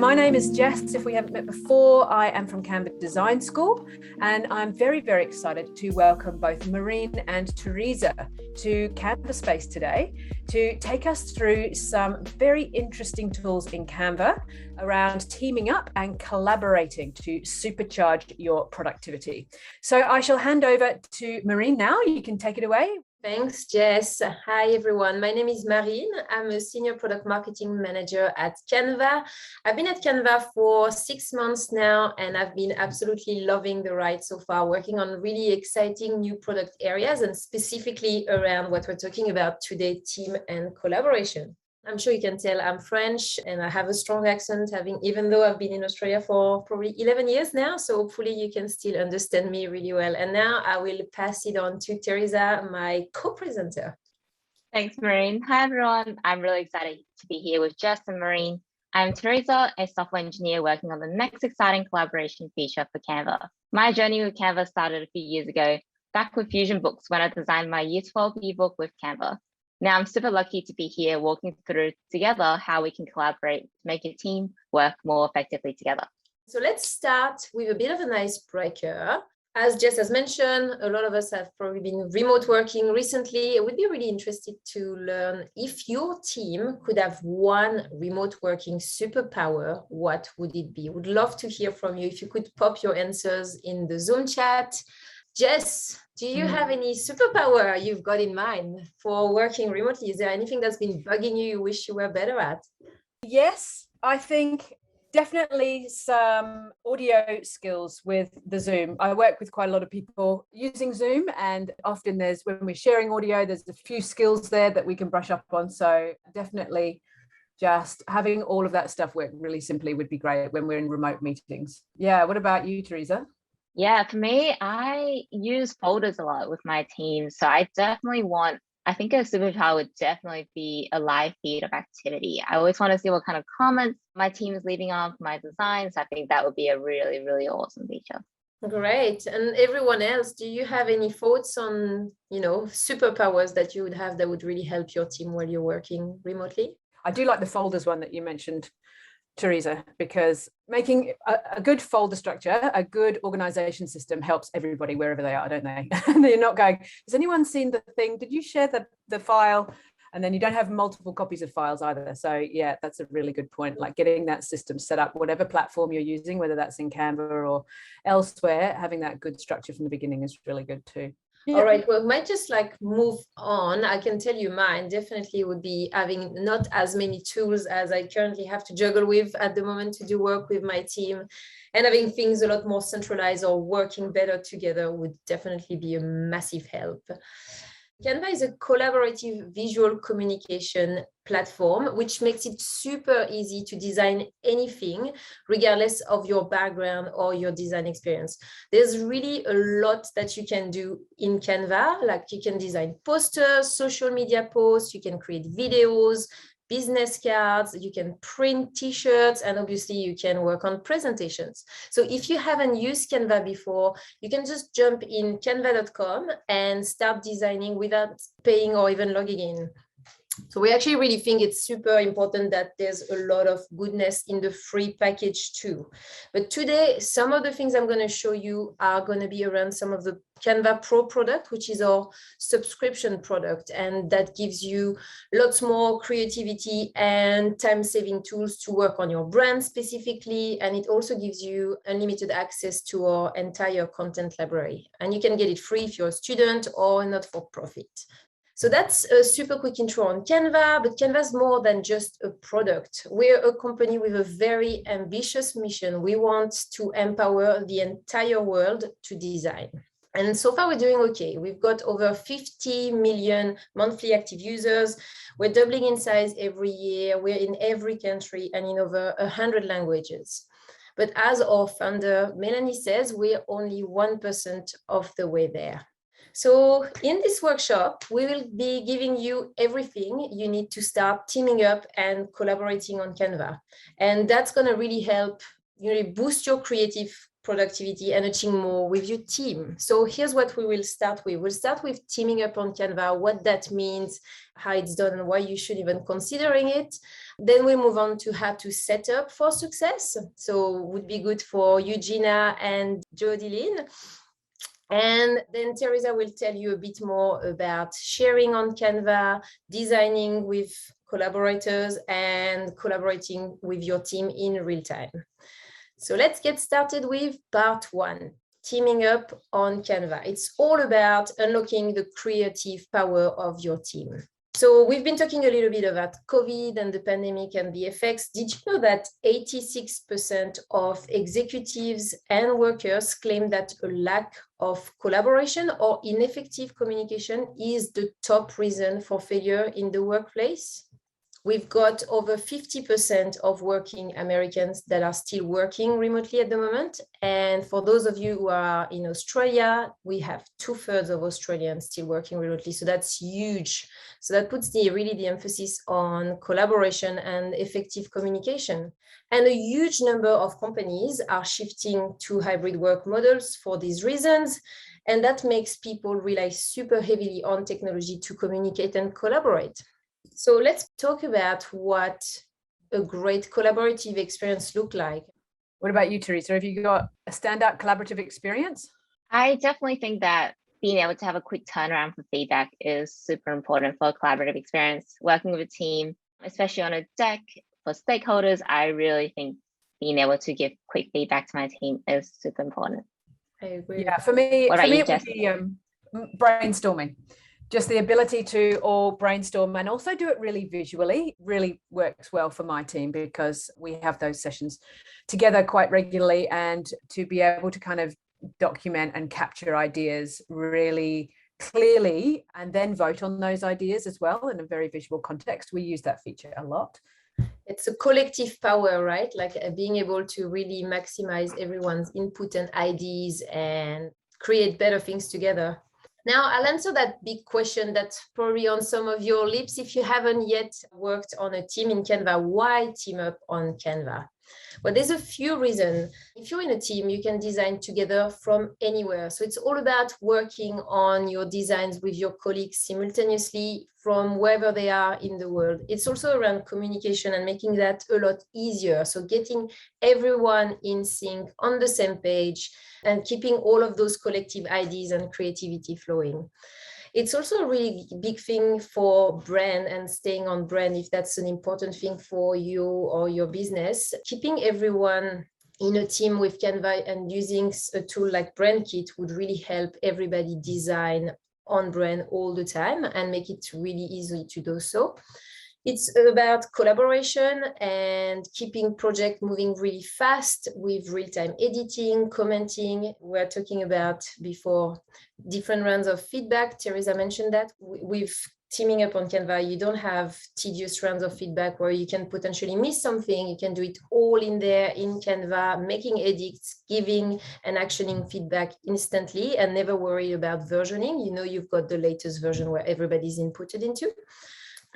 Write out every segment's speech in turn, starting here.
My name is Jess. If we haven't met before, I am from Canva Design School, and I'm very, very excited to welcome both Maureen and Teresa to Canva Space today to take us through some very interesting tools in Canva around teaming up and collaborating to supercharge your productivity. So I shall hand over to Maureen now. You can take it away. Thanks, Jess. Hi, everyone. My name is Marine. I'm a senior product marketing manager at Canva. I've been at Canva for 6 months now, and I've been absolutely loving the ride so far, working on really exciting new product areas and specifically around what we're talking about today, team and collaboration. I'm sure you can tell I'm French and I have a strong accent, even though I've been in Australia for probably 11 years now. So hopefully you can still understand me really well. And now I will pass it on to Teresa, my co-presenter. Thanks, Maureen. Hi, everyone. I'm really excited to be here with Jess and Maureen. I'm Teresa, a software engineer working on the next exciting collaboration feature for Canva. My journey with Canva started a few years ago, back with Fusion Books when I designed my Year 12 ebook with Canva. Now I'm super lucky to be here walking through together how we can collaborate to make a team work more effectively together. So let's start with a bit of an icebreaker. As Jess has mentioned, a lot of us have probably been remote working recently. I would be really interested to learn if your team could have one remote working superpower, what would it be? Would love to hear from you. If you could pop your answers in the Zoom chat. Jess, do you have any superpower you've got in mind for working remotely? Is there anything that's been bugging you wish you were better at? Yes, I think definitely some audio skills with the Zoom. I work with quite a lot of people using Zoom, and often when we're sharing audio, there's a few skills there that we can brush up on. So definitely just having all of that stuff work really simply would be great when we're in remote meetings. Yeah, what about you, Teresa? Yeah, for me, I use folders a lot with my team. So I think a superpower would definitely be a live feed of activity. I always want to see what kind of comments my team is leaving on for my designs. I think that would be a really, really awesome feature. Great. And everyone else, do you have any thoughts on, superpowers that you would have that would really help your team while you're working remotely? I do like the folders one that you mentioned, Teresa, because making a good folder structure, a good organization system helps everybody wherever they are, don't they? And they're not going, has anyone seen the thing? Did you share the file? And then you don't have multiple copies of files either. So yeah, that's a really good point. Like getting that system set up, whatever platform you're using, whether that's in Canva or elsewhere, having that good structure from the beginning is really good too. Yeah. All right, well, we might just move on. I can tell you mine definitely would be having not as many tools as I currently have to juggle with at the moment to do work with my team, and having things a lot more centralized or working better together would definitely be a massive help. Canva is a collaborative visual communication platform, which makes it super easy to design anything, regardless of your background or your design experience. There's really a lot that you can do in Canva, like you can design posters, social media posts, you can create videos, business cards, you can print t-shirts, and obviously you can work on presentations. So if you haven't used Canva before, you can just jump in canva.com and start designing without paying or even logging in. So we actually really think it's super important that there's a lot of goodness in the free package too. But today, some of the things I'm going to show you are going to be around some of the Canva Pro product, which is our subscription product. And that gives you lots more creativity and time-saving tools to work on your brand specifically. And it also gives you unlimited access to our entire content library. And you can get it free if you're a student or not for profit. So that's a super quick intro on Canva, but Canva is more than just a product. We're a company with a very ambitious mission. We want to empower the entire world to design. And so far we're doing okay. We've got over 50 million monthly active users. We're doubling in size every year. We're in every country and in over 100 languages. But as our founder, Melanie says, we're only 1% of the way there. So in this workshop, we will be giving you everything you need to start teaming up and collaborating on Canva. And that's going to really help boost your creative productivity and achieving more with your team. So here's what we will start with. We'll start with teaming up on Canva, what that means, how it's done, and why you should even considering it. Then we move on to how to set up for success. So would be good for Eugenia and Jodilyn. And then Teresa will tell you a bit more about sharing on Canva, designing with collaborators, and collaborating with your team in real time. So let's get started with part one, teaming up on Canva. It's all about unlocking the creative power of your team. So we've been talking a little bit about COVID and the pandemic and the effects. Did you know that 86% of executives and workers claim that a lack of collaboration or ineffective communication is the top reason for failure in the workplace? We've got over 50% of working Americans that are still working remotely at the moment. And for those of you who are in Australia, we have 2/3 of Australians still working remotely. So that's huge. So that puts really the emphasis on collaboration and effective communication. And a huge number of companies are shifting to hybrid work models for these reasons. And that makes people rely super heavily on technology to communicate and collaborate. So let's talk about what a great collaborative experience looks like. What about you, Teresa? Have you got a standout collaborative experience? I definitely think that being able to have a quick turnaround for feedback is super important for a collaborative experience. Working with a team, especially on a deck for stakeholders, I really think being able to give quick feedback to my team is super important. I agree. Yeah, for me, it would be brainstorming. Just the ability to all brainstorm and also do it really visually really works well for my team, because we have those sessions together quite regularly, and to be able to kind of document and capture ideas really clearly and then vote on those ideas as well in a very visual context. We use that feature a lot. It's a collective power, right? Like being able to really maximize everyone's input and ideas and create better things together. Now, I'll answer that big question that's probably on some of your lips. If you haven't yet worked on a team in Canva, why team up on Canva? Well, there's a few reasons. If you're in a team, you can design together from anywhere. So it's all about working on your designs with your colleagues simultaneously from wherever they are in the world. It's also around communication and making that a lot easier. So getting everyone in sync on the same page and keeping all of those collective ideas and creativity flowing. It's also a really big thing for brand and staying on brand, if that's an important thing for you or your business. Keeping everyone in a team with Canva and using a tool like BrandKit would really help everybody design on brand all the time and make it really easy to do so. It's about collaboration and keeping project moving really fast with real-time editing, commenting. We're talking about before different rounds of feedback. Teresa mentioned that. With teaming up on Canva, you don't have tedious rounds of feedback where you can potentially miss something. You can do it all in there in Canva, making edits, giving and actioning feedback instantly, and never worry about versioning. You know you've got the latest version where everybody's inputted into.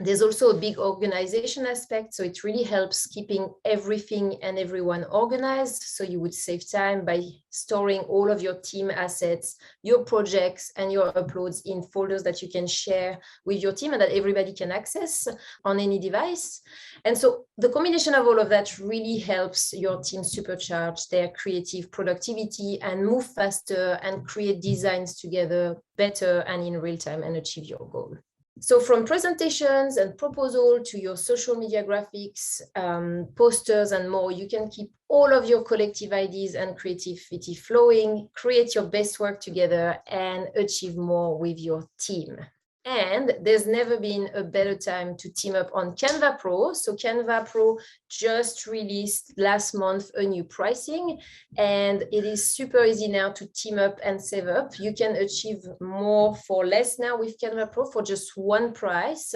There's also a big organization aspect. So it really helps keeping everything and everyone organized. So you would save time by storing all of your team assets, your projects, and your uploads in folders that you can share with your team and that everybody can access on any device. And so the combination of all of that really helps your team supercharge their creative productivity and move faster and create designs together better and in real time and achieve your goal. So from presentations and proposal to your social media graphics, posters and more, you can keep all of your collective ideas and creativity flowing, create your best work together and achieve more with your team. And there's never been a better time to team up on Canva Pro. So Canva Pro just released last month a new pricing, and it is super easy now to team up and save up. You can achieve more for less now with Canva Pro for just one price.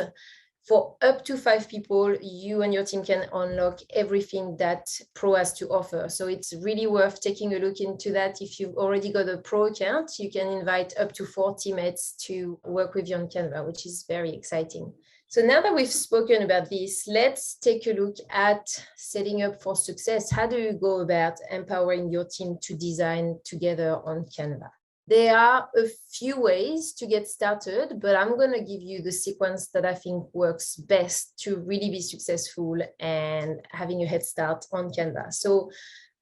For up to 5 people, you and your team can unlock everything that Pro has to offer. So it's really worth taking a look into that. If you've already got a Pro account, you can invite up to 4 teammates to work with you on Canva, which is very exciting. So now that we've spoken about this, let's take a look at setting up for success. How do you go about empowering your team to design together on Canva? There are a few ways to get started, but I'm going to give you the sequence that I think works best to really be successful and having a head start on Canva. So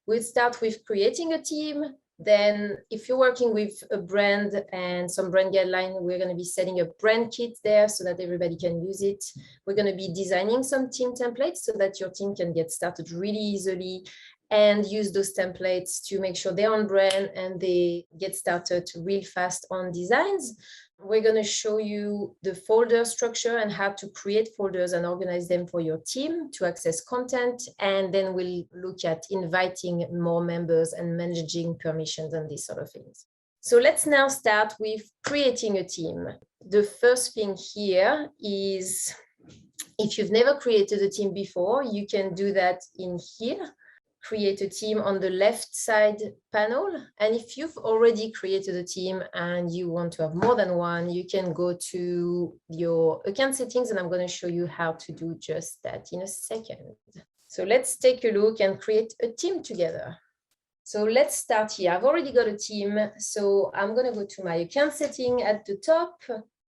we'll start with creating a team. Then if you're working with a brand and some brand guideline, we're going to be setting up brand kit there so that everybody can use it. We're going to be designing some team templates so that your team can get started really easily and use those templates to make sure they're on brand and they get started real fast on designs. We're going to show you the folder structure and how to create folders and organize them for your team to access content. And then we'll look at inviting more members and managing permissions and these sort of things. So let's now start with creating a team. The first thing here is, if you've never created a team before, you can do that in here. Create a team on the left side panel. And if you've already created a team and you want to have more than one, you can go to your account settings, and I'm going to show you how to do just that in a second. So let's take a look and create a team together. So let's start here. I've already got a team. So I'm going to go to my account setting at the top,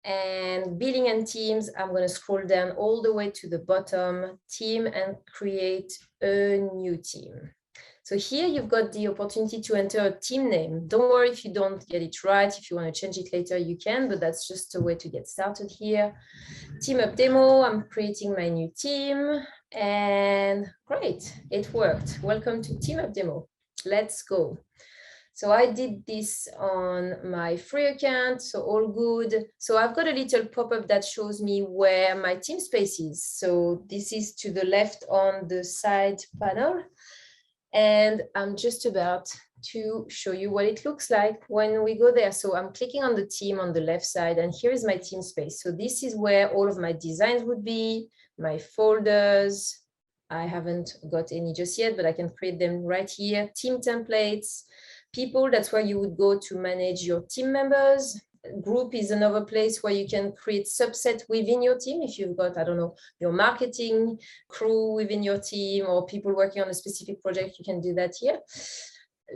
and billing and teams. I'm going to scroll down all the way to the bottom, team, and create a new team. So here you've got the opportunity to enter a team name. Don't worry if you don't get it right. If you want to change it later, you can, but that's just a way to get started here. Team up demo. I'm creating my new team, and great, it worked. Welcome to team up demo. Let's go. So I did this on my free account, so all good. So I've got a little pop-up that shows me where my team space is. So this is to the left on the side panel. And I'm just about to show you what it looks like when we go there. So I'm clicking on the team on the left side, and here is my team space. So this is where all of my designs would be, my folders. I haven't got any just yet, but I can create them right here. Team templates. People, that's where you would go to manage your team members. Group is another place where you can create subset within your team. If you've got, I don't know, your marketing crew within your team or people working on a specific project, you can do that here.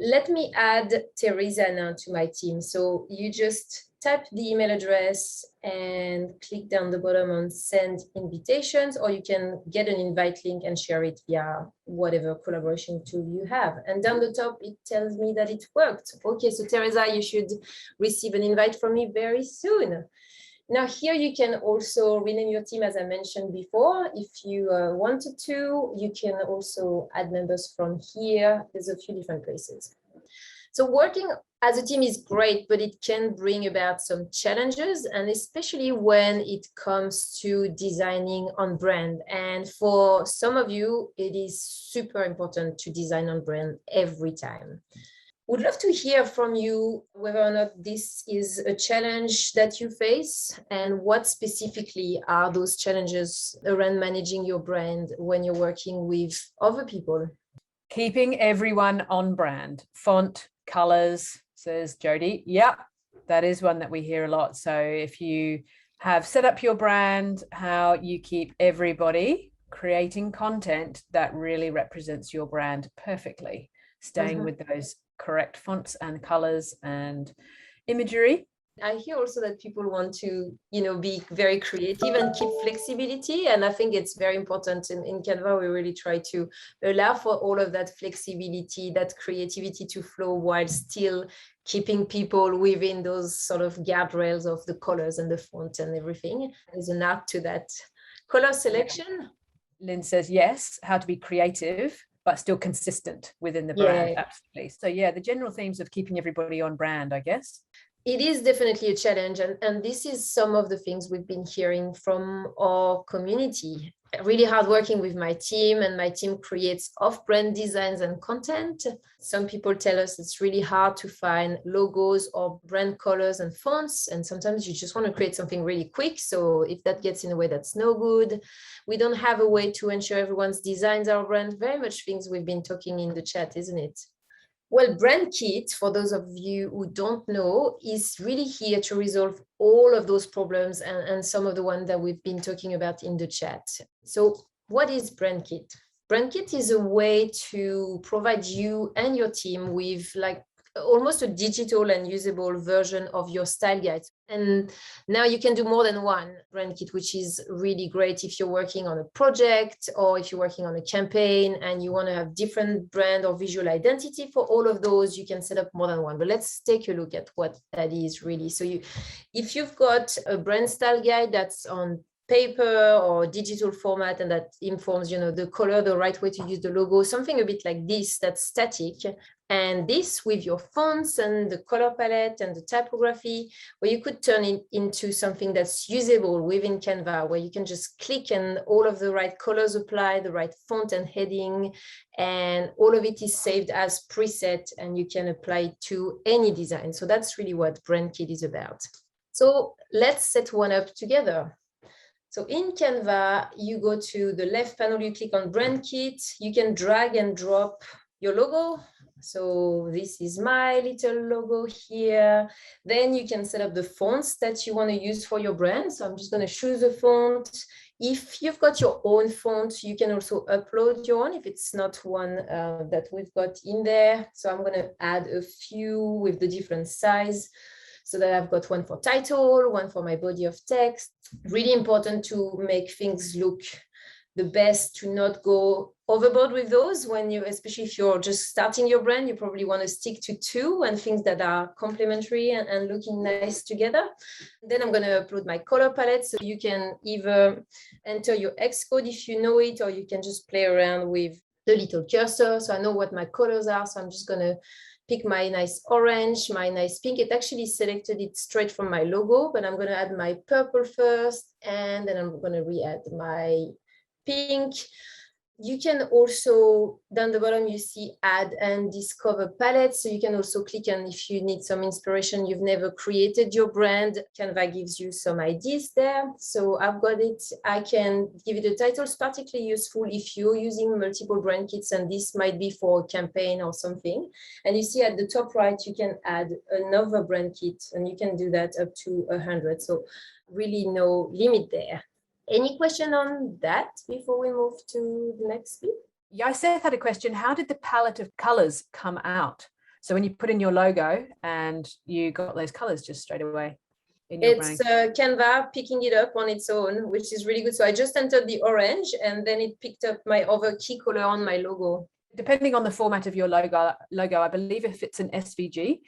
Let me add Teresa now to my team. So you just type the email address and click down the bottom on send invitations, or you can get an invite link and share it via whatever collaboration tool you have. And down the top, it tells me that it worked. Okay, so Teresa, you should receive an invite from me very soon. Now here you can also rename your team, as I mentioned before. If you wanted to, you can also add members from here. There's a few different places. So working as a team is great, but it can bring about some challenges, and especially when it comes to designing on brand. And for some of you, it is super important to design on brand every time. Would love to hear from you whether or not this is a challenge that you face, and what specifically are those challenges around managing your brand when you're working with other people. Keeping everyone on brand. Font, colors, says Jody. Yeah, that is one that we hear a lot. So if you have set up your brand, how you keep everybody creating content that really represents your brand perfectly, staying with those correct fonts and colors and imagery. I hear also that people want to, be very creative and keep flexibility. And I think it's very important in Canva. We really try to allow for all of that flexibility, that creativity to flow while still keeping people within those sort of guardrails of the colors and the font and everything. There's an art to that. Color selection. Lynn says, yes, how to be creative, but still consistent within the brand. Yeah. Absolutely. So yeah, the general themes of keeping everybody on brand, I guess. It is definitely a challenge. And this is some of the things we've been hearing from our community. really hard working with my team, and my team creates off-brand designs and content. Some people tell us it's really hard to find logos or brand colors and fonts, and sometimes you just want to create something really quick. So if that gets in a way, that's no good. We don't have a way to ensure everyone's designs are brand. Very much things we've been talking in the chat, isn't it? Well, Brand Kit, for those of you who don't know, is really here to resolve all of those problems and some of the ones that we've been talking about in the chat. So what is Brand Kit? Brand Kit is a way to provide you and your team with like almost a digital and usable version of your style guide. And now you can do more than one brand kit, which is really great if you're working on a project or if you're working on a campaign and you want to have different brand or visual identity for all of those, you can set up more than one. But let's take a look at what that is really. So if you've got a brand style guide that's on paper or digital format and that informs, the color, the right way to use the logo, something a bit like this that's static, and this with your fonts and the color palette and the typography, where you could turn it into something that's usable within Canva, where you can just click and all of the right colors apply, the right font and heading, and all of it is saved as preset and you can apply it to any design. So that's really what Brand Kit is about. So let's set one up together. So in Canva, you go to the left panel, you click on Brand Kit, you can drag and drop your logo. So this is my little logo here. Then you can set up the fonts that you want to use for your brand. So I'm just going to choose a font. If you've got your own font, you can also upload your own if it's not one that we've got in there. So I'm going to add a few with the different size, so that I've got one for title, one for my body of text. Really important to make things look the best, to not go overboard with those when especially if you're just starting your brand, you probably want to stick to two and things that are complementary and looking nice together. Then I'm going to upload my color palette. So you can either enter your X code if you know it, or you can just play around with the little cursor. So I know what my colors are. So I'm just going to pick my nice orange, my nice pink. It actually selected it straight from my logo, but I'm going to add my purple first, and then I'm going to re-add my pink. You can also, down the bottom, you see add and discover palette. So you can also click on if you need some inspiration, you've never created your brand. Canva gives you some ideas there. So I've got it. I can give it a title. It's particularly useful if you're using multiple brand kits, and this might be for a campaign or something. And you see at the top right, you can add another brand kit, and you can do that up to 100. So really no limit there. Any question on that before we move to the next bit? Yeah, Seth had a question. How did the palette of colors come out? So when you put in your logo and you got those colors just straight away in your It's Canva picking it up on its own, which is really good. So I just entered the orange and then it picked up my other key color on my logo. Depending on the format of your logo, I believe if it's an SVG,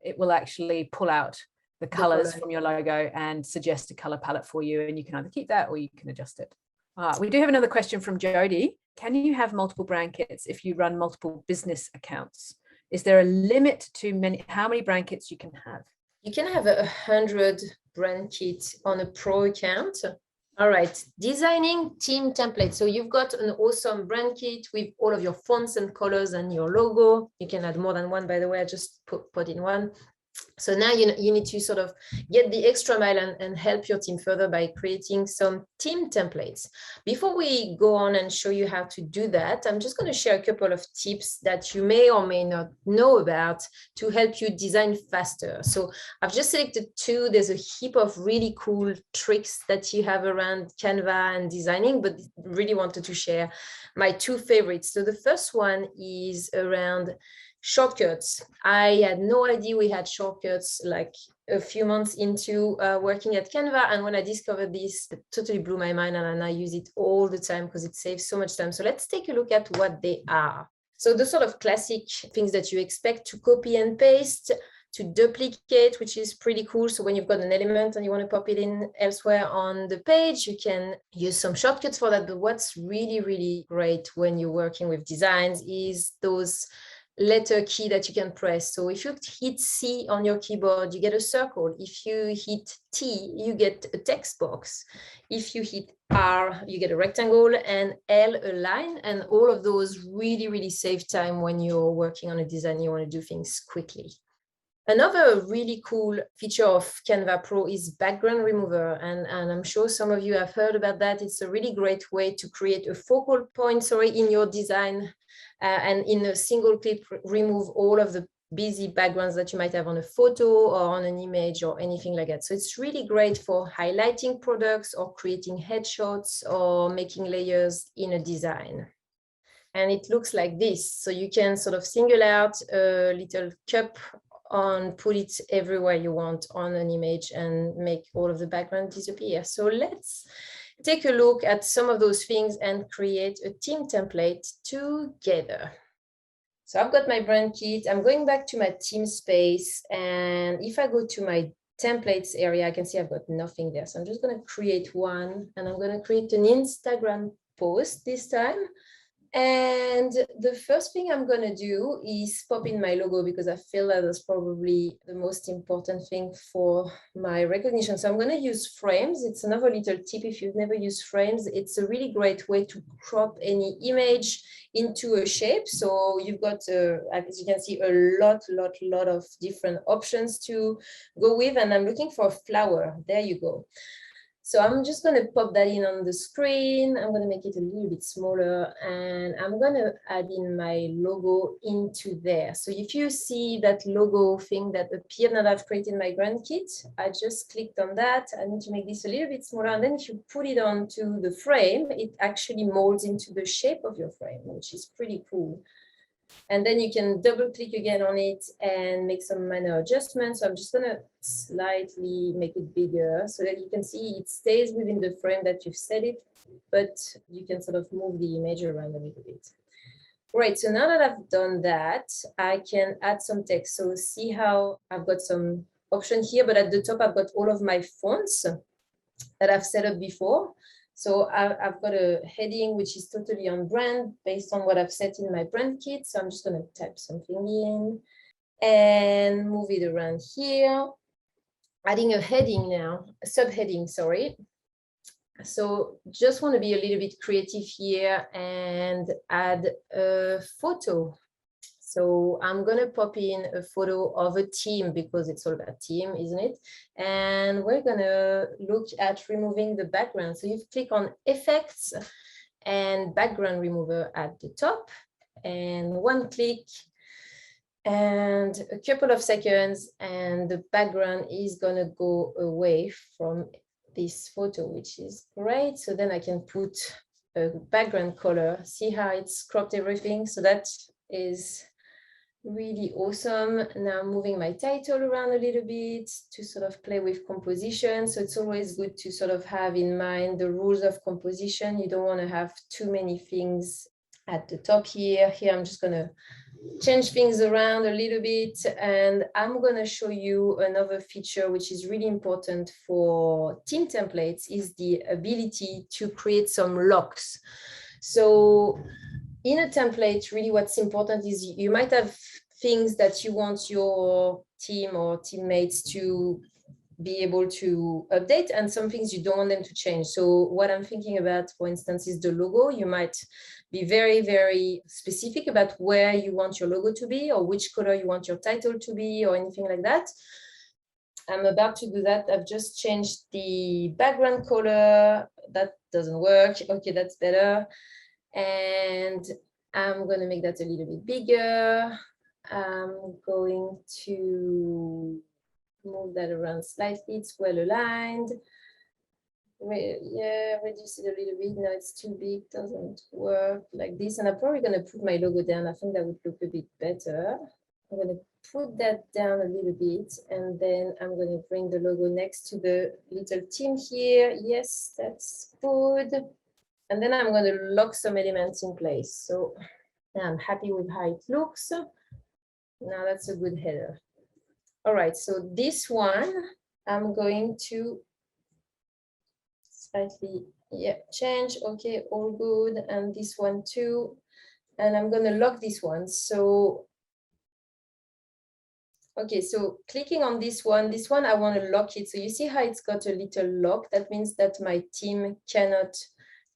it will actually pull out the colors from your logo and suggest a color palette for you, and you can either keep that or you can adjust it. We do have another question from Jody. Can you have multiple brand kits if you run multiple business accounts? Is there a limit to how many brand kits you can have? You can have 100 brand kits on a pro account. All right, designing team templates. So you've got an awesome brand kit with all of your fonts and colors and your logo. You can add more than one, by the way. I just put in one. So now you need to sort of get the extra mile and help your team further by creating some team templates. Before we go on and show you how to do that, I'm just going to share a couple of tips that you may or may not know about to help you design faster. So I've just selected two. There's a heap of really cool tricks that you have around Canva and designing, but really wanted to share my two favorites. So the first one is around shortcuts. I had no idea we had shortcuts like a few months into working at Canva. And when I discovered this, it totally blew my mind, and I use it all the time because it saves so much time. So let's take a look at what they are. So the sort of classic things that you expect to copy and paste, to duplicate, which is pretty cool. So when you've got an element and you want to pop it in elsewhere on the page, you can use some shortcuts for that. But what's really, really great when you're working with designs is those letter key that you can press. So if you hit C on your keyboard, you get a circle. If you hit T, you get a text box. If you hit R, you get a rectangle, and L, a line. And all of those really, really save time when you're working on a design, you want to do things quickly. Another really cool feature of Canva Pro is background remover. And I'm sure some of you have heard about that. It's a really great way to create a focal point, in your design. And in a single click, remove all of the busy backgrounds that you might have on a photo or on an image or anything like that. So it's really great for highlighting products or creating headshots or making layers in a design. And it looks like this. So you can sort of single out a little cup and put it everywhere you want on an image and make all of the background disappear. So let's take a look at some of those things and create a team template together. So I've got my brand kit. I'm going back to my team space. And if I go to my templates area, I can see I've got nothing there. So I'm just going to create one, and I'm going to create an Instagram post this time. And the first thing I'm going to do is pop in my logo, because I feel that is probably the most important thing for my recognition. So I'm going to use frames. It's another little tip. If you've never used frames, it's a really great way to crop any image into a shape. So you've got, as you can see, a lot of different options to go with. And I'm looking for a flower. There you go. So I'm just going to pop that in on the screen. I'm going to make it a little bit smaller, and I'm going to add in my logo into there. So if you see that logo thing that appeared now that I've created my brand kit, I just clicked on that. I need to make this a little bit smaller. And then if you put it onto the frame, it actually molds into the shape of your frame, which is pretty cool. And then you can double click again on it and make some minor adjustments. So I'm just going to slightly make it bigger so that you can see it stays within the frame that you've set it, but you can sort of move the image around a little bit. Great. So now that I've done that, I can add some text. So see how I've got some option here, but at the top, I've got all of my fonts that I've set up before. So I've got a heading which is totally on brand based on what I've set in my brand kit. So I'm just going to type something in and move it around here. Adding a heading now, a subheading, sorry. So just want to be a little bit creative here and add a photo. So I'm going to pop in a photo of a team, because it's all about team, isn't it? And we're going to look at removing the background. So you click on effects and background remover at the top, and one click and a couple of seconds, and the background is going to go away from this photo, which is great. So then I can put a background color. See how it's cropped everything? So that is really awesome. Now I'm moving my title around a little bit to sort of play with composition. So it's always good to sort of have in mind the rules of composition. You don't want to have too many things at the top here. Here I'm just going to change things around a little bit, and I'm going to show you another feature which is really important for team templates, is the ability to create some locks. So in a template, really what's important is you might have things that you want your team or teammates to be able to update, and some things you don't want them to change. So what I'm thinking about, for instance, is the logo. You might be very, very specific about where you want your logo to be, or which color you want your title to be, or anything like that. I'm about to do that. I've just changed the background color. That doesn't work. Okay, that's better. And I'm going to make that a little bit bigger. I'm going to move that around slightly. It's well aligned. Yeah, reduce it a little bit. No, it's too big. Doesn't work like this. And I'm probably going to put my logo down. I think that would look a bit better. I'm going to put that down a little bit, and then I'm going to bring the logo next to the little team here. Yes, that's good. And then I'm going to lock some elements in place. So I'm happy with how it looks. Now that's a good header. All right, so this one, I'm going to slightly, change. Okay, all good. And this one too. And I'm going to lock this one. So Okay, so clicking on this one I want to lock it. So you see how it's got a little lock? That means that my team cannot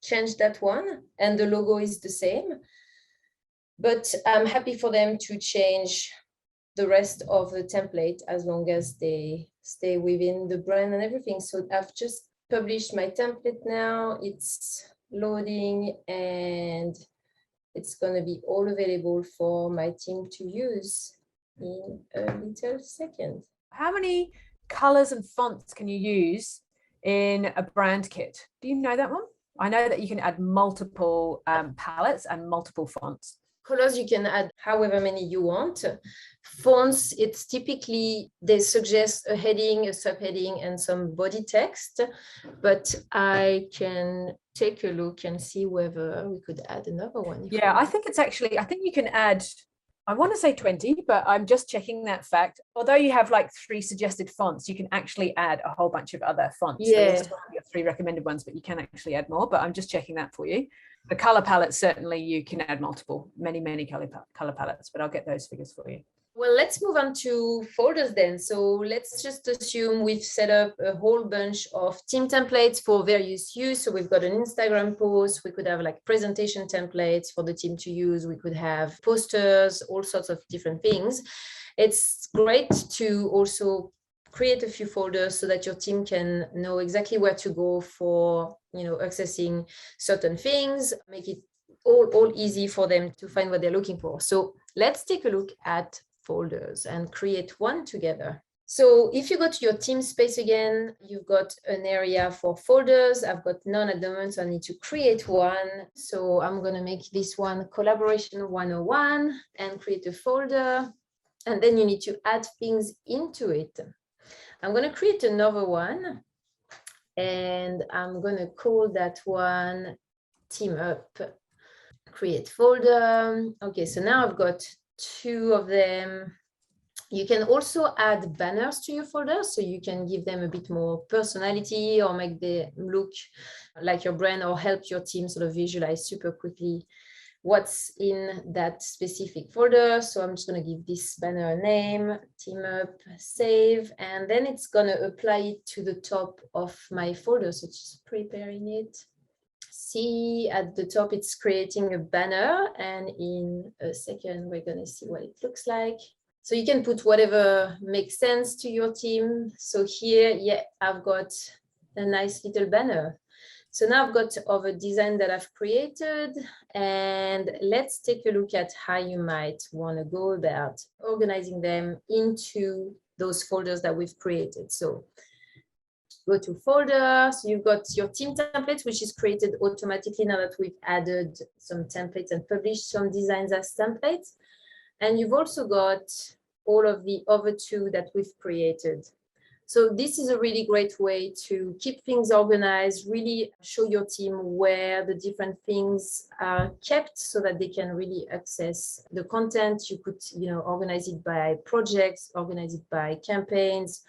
change that one, and the logo is the same. But I'm happy for them to change the rest of the template as long as they stay within the brand and everything. So I've just published my template now. It's loading and it's going to be all available for my team to use in a little second. How many colors and fonts can you use in a brand kit? Do you know that one? I know that you can add multiple palettes and multiple fonts. Colors, you can add however many you want. Fonts, it's typically, they suggest a heading, a subheading, and some body text, but I can take a look and see whether we could add another one. Yeah, I think you can add, I want to say 20, but I'm just checking that fact. Although you have like 3 suggested fonts, you can actually add a whole bunch of other fonts. Yeah. So you have 3 recommended ones, but you can actually add more, but I'm just checking that for you. The color palette, certainly you can add many color palettes, but I'll get those figures for you. Well, let's move on to folders then. So let's just assume we've set up a whole bunch of team templates for various use. So we've got an Instagram post, we could have like presentation templates for the team to use. We could have posters, all sorts of different things. It's great to also create a few folders so that your team can know exactly where to go for, accessing certain things, make it all easy for them to find what they're looking for. So let's take a look at folders and create one together. So if you go to your team space again, you've got an area for folders. I've got none at the moment, so I need to create one. So I'm going to make this one Collaboration 101 and create a folder. And then you need to add things into it. I'm going to create another one and I'm going to call that one Team Up. Create folder. Okay, so now I've got 2 of them. You can also add banners to your folder, so you can give them a bit more personality or make them look like your brand or help your team sort of visualize super quickly what's in that specific folder. So I'm just going to give this banner a name, Team Up, save, and then it's going to apply it to the top of my folder. So just preparing it. See at the top, it's creating a banner, and in a second, we're going to see what it looks like. So you can put whatever makes sense to your team. So here, yeah, I've got a nice little banner. So now I've got other design that I've created, and let's take a look at how you might want to go about organizing them into those folders that we've created. So go to folder. So you've got your team templates, which is created automatically now that we've added some templates and published some designs as templates. And you've also got all of the other 2 that we've created. So this is a really great way to keep things organized, really show your team where the different things are kept so that they can really access the content. You could, organize it by projects, organize it by campaigns,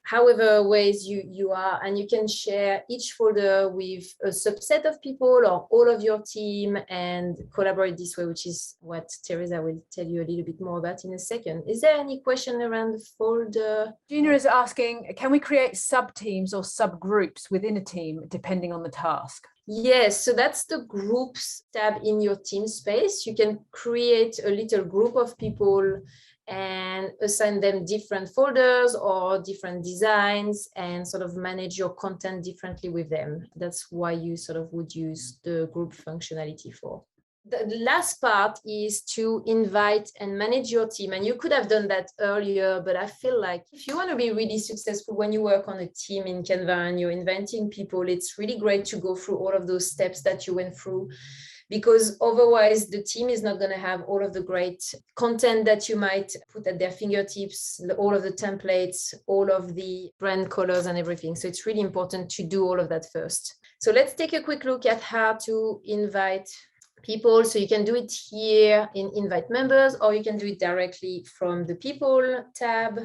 however ways you are, and you can share each folder with a subset of people or all of your team and collaborate this way, which is what Teresa will tell you a little bit more about in a second. Is there any question around the folder? Gina is asking, can we create sub-teams or subgroups within a team depending on the task? Yes, so that's the groups tab in your team space. You can create a little group of people and assign them different folders or different designs and sort of manage your content differently with them. That's why you sort of would use the group functionality for. The last part is to invite and manage your team. And you could have done that earlier, but I feel like if you want to be really successful when you work on a team in Canva and you're inviting people, it's really great to go through all of those steps that you went through, because otherwise the team is not going to have all of the great content that you might put at their fingertips, all of the templates, all of the brand colors and everything. So it's really important to do all of that first. So let's take a quick look at how to invite people. So you can do it here in invite members, or you can do it directly from the people tab.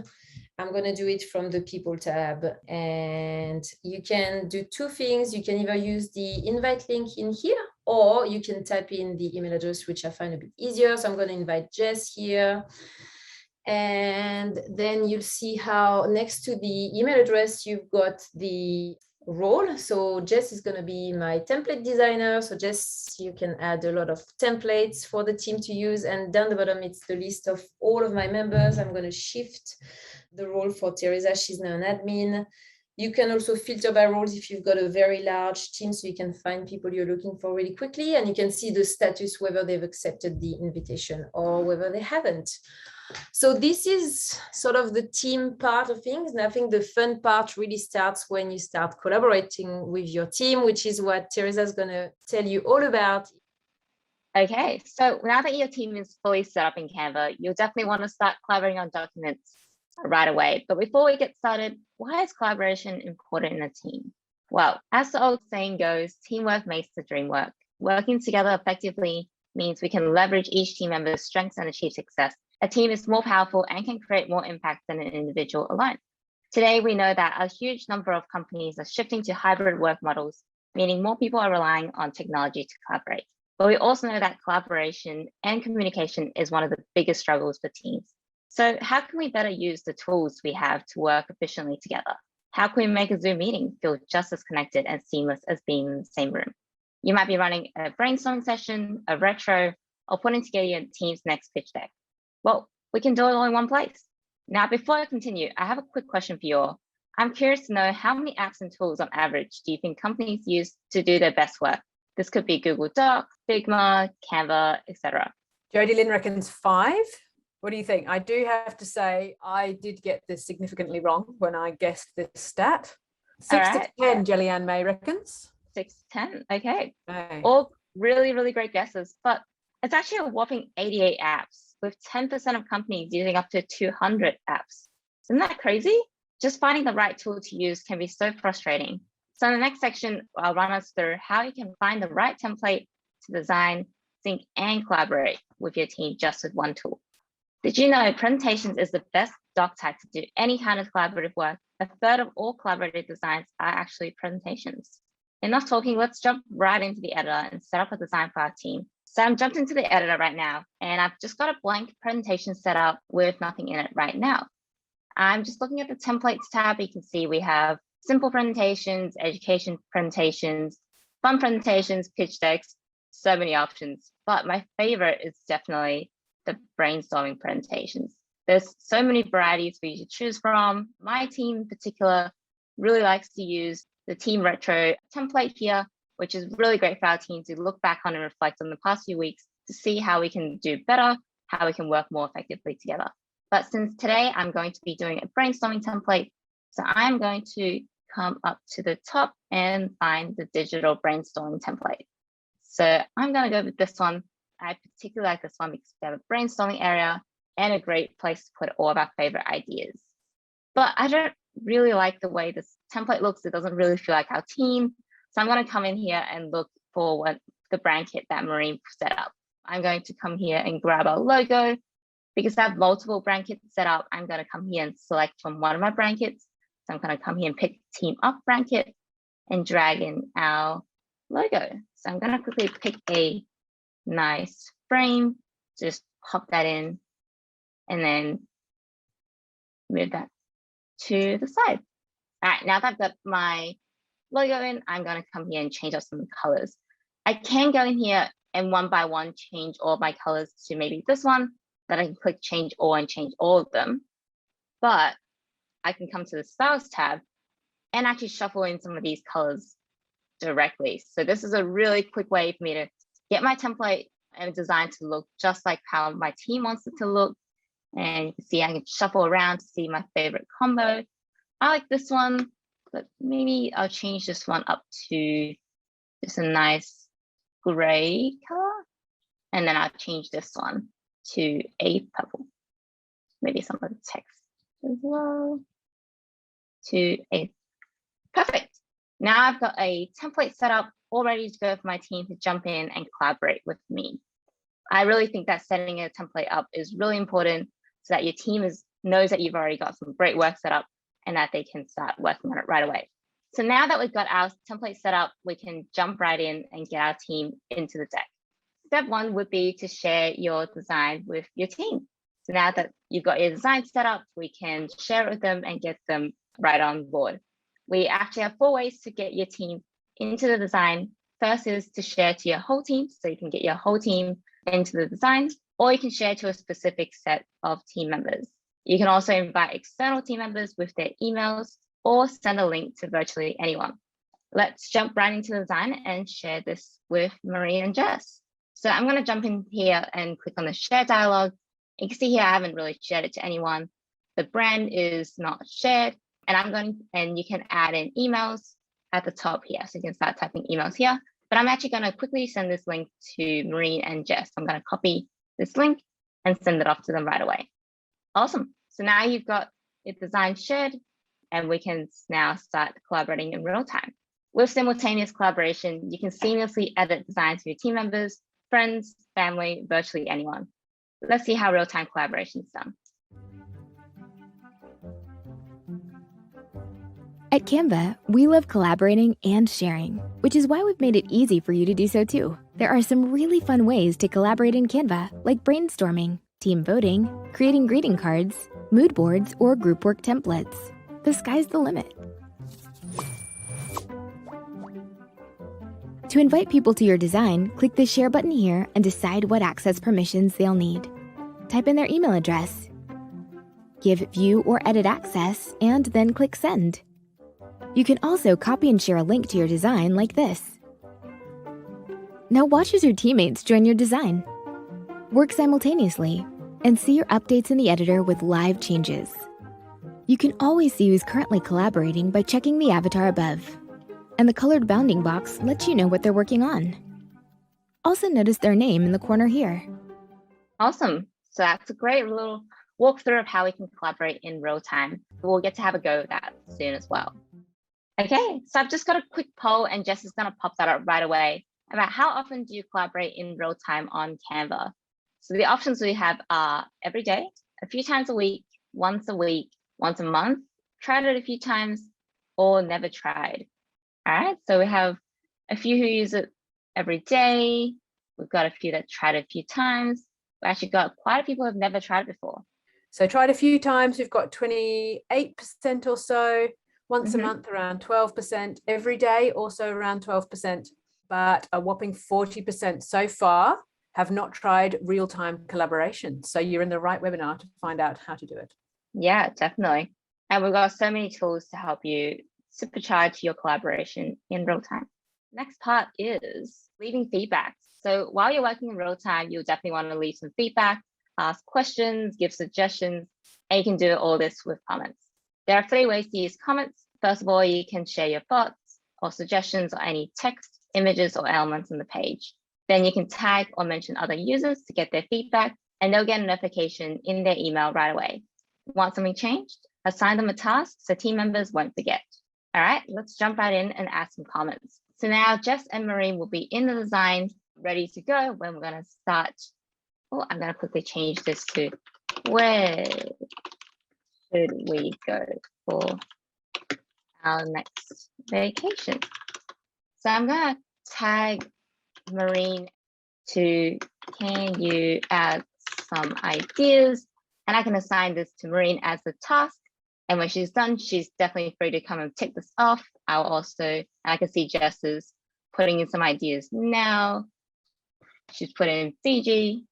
I'm going to do it from the people tab, and you can do 2 things. You can either use the invite link in here, or you can type in the email address, which I find a bit easier. So I'm going to invite Jess here. And then you'll see how next to the email address, you've got the role. So Jess is going to be my template designer. So Jess, you can add a lot of templates for the team to use. And down the bottom, it's the list of all of my members. I'm going to shift the role for Teresa. She's now an admin. You can also filter by roles if you've got a very large team, so you can find people you're looking for really quickly, and you can see the status, whether they've accepted the invitation or whether they haven't. So this is sort of the team part of things. And I think the fun part really starts when you start collaborating with your team, which is what Teresa is going to tell you all about. Okay, so now that your team is fully set up in Canva, you'll definitely want to start collaborating on documents right away. But before we get started, why is collaboration important in a team? Well, as the old saying goes, teamwork makes the dream work. Working together effectively means we can leverage each team member's strengths and achieve success. A team is more powerful and can create more impact than an individual alone. Today, we know that a huge number of companies are shifting to hybrid work models, meaning more people are relying on technology to collaborate. But we also know that collaboration and communication is one of the biggest struggles for teams. So how can we better use the tools we have to work efficiently together? How can we make a Zoom meeting feel just as connected and seamless as being in the same room? You might be running a brainstorming session, a retro, or putting together your team's next pitch deck. Well, we can do it all in one place. Now, before I continue, I have a quick question for you all. I'm curious to know, how many apps and tools on average do you think companies use to do their best work? This could be Google Docs, Figma, Canva, etc. Jodie Lynn reckons 5. What do you think? I do have to say, I did get this significantly wrong when I guessed this stat. 6 to 10, Jellyanne May reckons. 6 to 10, okay. All really, really great guesses, but it's actually a whopping 88 apps, with 10% of companies using up to 200 apps. Isn't that crazy? Just finding the right tool to use can be so frustrating. So in the next section, I'll run us through how you can find the right template to design, sync, and collaborate with your team just with one tool. Did you know presentations is the best doc type to do any kind of collaborative work? A third of all collaborative designs are actually presentations. Enough talking, let's jump right into the editor and set up a design for our team. So I'm jumped into the editor right now, and I've just got a blank presentation set up with nothing in it right now. I'm just looking at the templates tab. You can see we have simple presentations, education presentations, fun presentations, pitch decks, so many options. But my favorite is definitely the brainstorming presentations. There's so many varieties for you to choose from. My team in particular really likes to use the team retro template here, which is really great for our team to look back on and reflect on the past few weeks to see how we can do better, how we can work more effectively together. But since today I'm going to be doing a brainstorming template, so I'm going to come up to the top and find the digital brainstorming template. So I'm going to go with this one. I particularly like this one because we have a brainstorming area and a great place to put all of our favorite ideas. But I don't really like the way this template looks. It doesn't really feel like our team. So I'm going to come in here and look for what the brand kit that Marine set up. I'm going to come here and grab our logo. Because I have multiple brand kits set up, I'm going to come here and select from one of my brand kits. So I'm going to come here and pick Team Up brand kit and drag in our logo. So I'm going to quickly pick a nice frame, just pop that in, and then move that to the side. All right, now that I've got my logo in, I'm going to come here and change up some colors. I can go in here and one by one change all of my colors to maybe this one, that I can click change all and change all of them. But I can come to the styles tab and actually shuffle in some of these colors directly. So this is a really quick way for me to get my template and design to look just like how my team wants it to look. And you can see I can shuffle around to see my favorite combo. I like this one, but maybe I'll change this one up to just a nice gray color. And then I'll change this one to a purple, maybe some of the text as well, to a perfect. Now I've got a template set up, all ready to go for my team to jump in and collaborate with me. I really think that setting a template up is really important so that your team knows that you've already got some great work set up and that they can start working on it right away. So now that we've got our template set up, we can jump right in and get our team into the deck. Step one would be to share your design with your team. So now that you've got your design set up, we can share it with them and get them right on board. We actually have 4 ways to get your team into the design. First is to share to your whole team, so you can get your whole team into the design, or you can share to a specific set of team members. You can also invite external team members with their emails or send a link to virtually anyone. Let's jump right into the design and share this with Marie and Jess. So I'm going to jump in here and click on the share dialog. You can see here, I haven't really shared it to anyone. The brand is not shared, and you can add in emails at the top here. So you can start typing emails here, but I'm actually going to quickly send this link to Marie and Jess. I'm going to copy this link and send it off to them right away. Awesome. So now you've got your design shared, and we can now start collaborating in real time. With simultaneous collaboration, you can seamlessly edit designs for your team members, friends, family, virtually anyone. Let's see how real-time collaboration is done. At Canva, we love collaborating and sharing, which is why we've made it easy for you to do so too. There are some really fun ways to collaborate in Canva, like brainstorming, team voting, creating greeting cards, mood boards, or group work templates. The sky's the limit. To invite people to your design, click the share button here and decide what access permissions they'll need. Type in their email address, give view or edit access, and then click send. You can also copy and share a link to your design like this. Now watch as your teammates join your design. Work simultaneously and see your updates in the editor with live changes. You can always see who's currently collaborating by checking the avatar above. And the colored bounding box lets you know what they're working on. Also notice their name in the corner here. Awesome. So that's a great little walkthrough of how we can collaborate in real time. We'll get to have a go at that soon as well. Okay, so I've just got a quick poll, and Jess is going to pop that up right away about how often do you collaborate in real time on Canva. So the options we have are every day, a few times a week, once a month, tried it a few times, or never tried. All right, so we have a few who use it every day. We've got a few that tried it a few times. We actually got quite a few people who have never tried it before. So tried a few times, we've got 28% or so, once a month around 12%, every day also around 12%, but a whopping 40% so far have not tried real-time collaboration. So you're in the right webinar to find out how to do it. Yeah, definitely. And we've got so many tools to help you supercharge your collaboration in real time. Next part is leaving feedback. So while you're working in real time, you'll definitely want to leave some feedback, ask questions, give suggestions, and you can do all this with comments. There are 3 ways to use comments. First of all, you can share your thoughts or suggestions or any text, images, or elements on the page. Then you can tag or mention other users to get their feedback, and they'll get a notification in their email right away. Want something changed? Assign them a task so team members won't forget. All right, let's jump right in and add some comments. So now Jess and Marie will be in the design, ready to go when we're going to start. Oh, I'm going to quickly change this to where should we go for our next vacation? So I'm going to tag Maureen to, can you add some ideas? And I can assign this to Maureen as the task. And when she's done, she's definitely free to come and tick this off. I'll also, I can see Jess is putting in some ideas now. She's put in Fiji.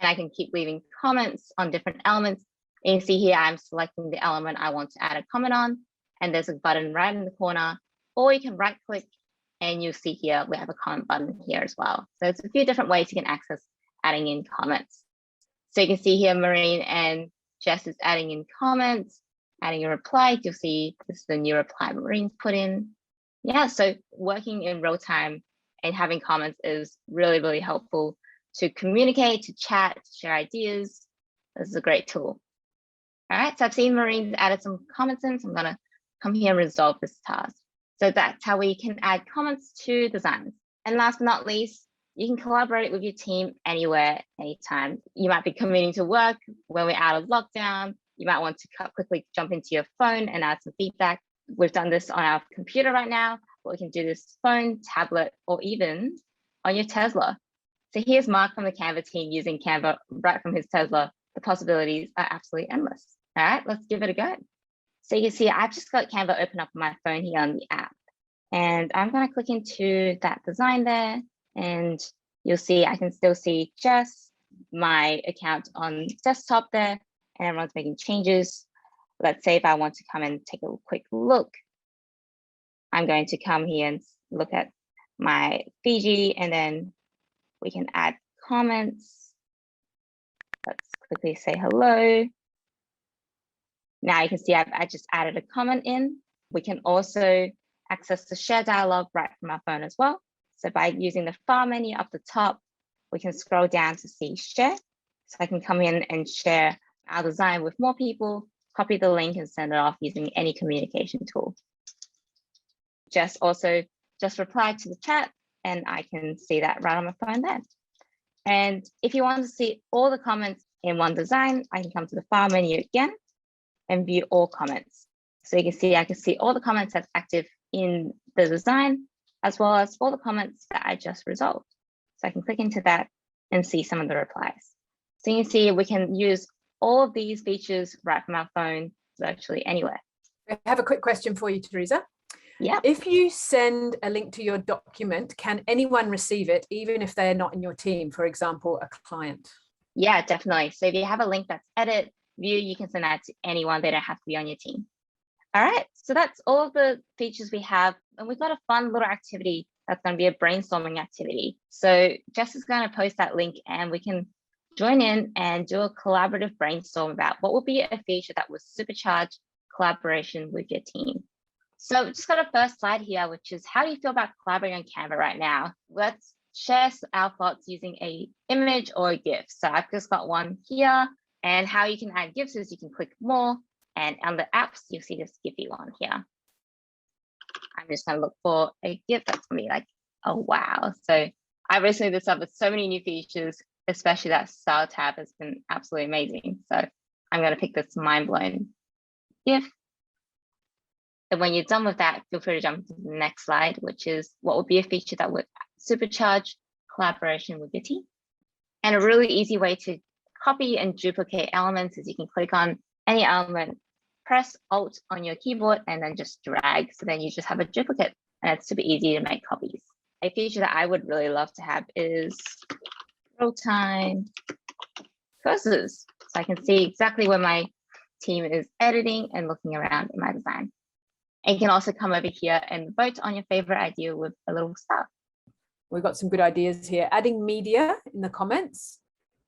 And I can keep leaving comments on different elements. And you see here, I'm selecting the element I want to add a comment on. And there's a button right in the corner. Or you can right click and you'll see here, we have a comment button here as well. So it's a few different ways you can access adding in comments. So you can see here, Maureen and Jess is adding in comments, adding a reply. You'll see this is the new reply Maureen's put in. Yeah, so working in real time and having comments is really, really helpful to communicate, to chat, to share ideas. This is a great tool. All right, so I've seen Maureen's added some comments in, so I'm gonna come here and resolve this task. So that's how we can add comments to designs. And last but not least, you can collaborate with your team anywhere, anytime. You might be commuting to work when we're out of lockdown. You might want to quickly jump into your phone and add some feedback. We've done this on our computer right now, but we can do this phone, tablet, or even on your Tesla. So here's Mark from the Canva team using Canva right from his Tesla. The possibilities are absolutely endless. All right, let's give it a go. So you can see I've just got Canva open up on my phone here on the app. And I'm going to click into that design there. And you'll see I can still see just my account on desktop there. And everyone's making changes. Let's say if I want to come and take a quick look, I'm going to come here and look at my Fiji, and then we can add comments. Let's quickly say hello. Now you can see I just added a comment in. We can also access the share dialog right from our phone as well. So by using the file menu up the top, we can scroll down to see share. So I can come in and share our design with more people, copy the link and send it off using any communication tool. Just reply to the chat and I can see that right on my phone there. And if you want to see all the comments in one design, I can come to the file menu again and view all comments. So you can see, I can see all the comments that's active in the design, as well as all the comments that I just resolved. So I can click into that and see some of the replies. So you can see we can use all of these features right from our phone, virtually anywhere. I have a quick question for you, Teresa. Yeah. If you send a link to your document, can anyone receive it, even if they're not in your team, for example, a client? Yeah, definitely. So if you have a link that's edit, view, you can send that to anyone. They don't have to be on your team. All right, so that's all of the features we have. And we've got a fun little activity that's going to be a brainstorming activity. So Jess is going to post that link and we can join in and do a collaborative brainstorm about what would be a feature that would supercharge collaboration with your team. So just got a first slide here, which is how do you feel about collaborating on Canva right now? Let's share our thoughts using a image or a GIF. So I've just got one here, and how you can add GIFs is you can click more, and on the apps, you'll see this Giphy one here. I'm just gonna look for a GIF that's gonna be like, oh wow. So I recently discovered so many new features, especially that style tab has been absolutely amazing. So I'm gonna pick this mind-blown GIF. And when you're done with that, feel free to jump to the next slide, which is what would be a feature that would supercharge collaboration with your team. And a really easy way to copy and duplicate elements is you can click on any element, press Alt on your keyboard, and then just drag. So then you just have a duplicate, and it's super easy to make copies. A feature that I would really love to have is real-time cursors. So I can see exactly where my team is editing and looking around in my design. And you can also come over here and vote on your favorite idea with a little star. We've got some good ideas here. Adding media in the comments,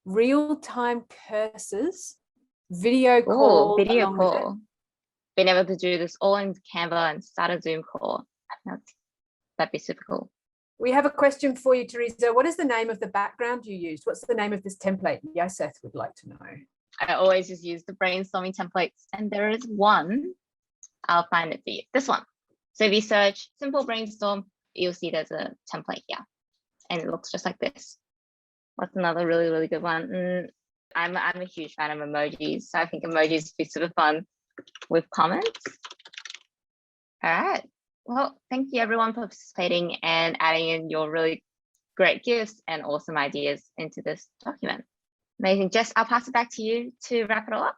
real-time cursors, video call. Video call. Being able to do this all in Canva and start a Zoom call. That'd be super cool. We have a question for you, Teresa. What is the name of the background you used? What's the name of this template? Yaseth would like to know. I always just use the brainstorming templates, and there is one. I'll find it for you. This one. So if you search simple brainstorm, you'll see there's a template here, and it looks just like this. What's another really, really good one? I'm a huge fan of emojis, so I think emojis would be super fun with comments. All right. Well, thank you everyone for participating and adding in your really great gifts and awesome ideas into this document. Amazing. Jess, I'll pass it back to you to wrap it all up.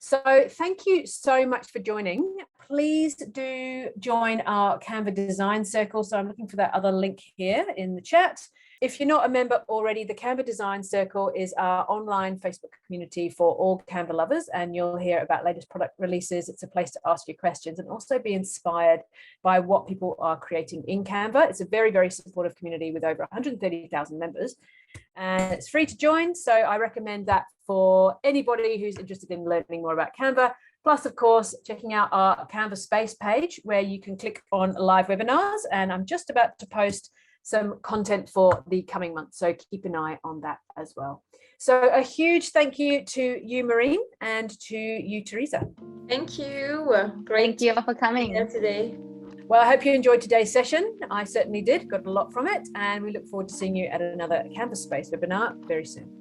So thank you so much for joining. Please do join our Canva Design Circle. So I'm looking for that other link here in the chat. If you're not a member already, the Canva Design Circle is our online Facebook community for all Canva lovers, and you'll hear about latest product releases. It's a place to ask your questions and also be inspired by what people are creating in Canva. It's a very, very supportive community with over 130,000 members, and it's free to join. So I recommend that for anybody who's interested in learning more about Canva. Plus, of course, checking out our Canva Space page where you can click on live webinars. And I'm just about to post some content for the coming month, so keep an eye on that as well. So a huge thank you to you, Maureen, and to you, Teresa. Thank you. Great. Thank you all for coming here today. Well, I hope you enjoyed today's session. I certainly did, got a lot from it, and we look forward to seeing you at another Canva Space webinar very soon.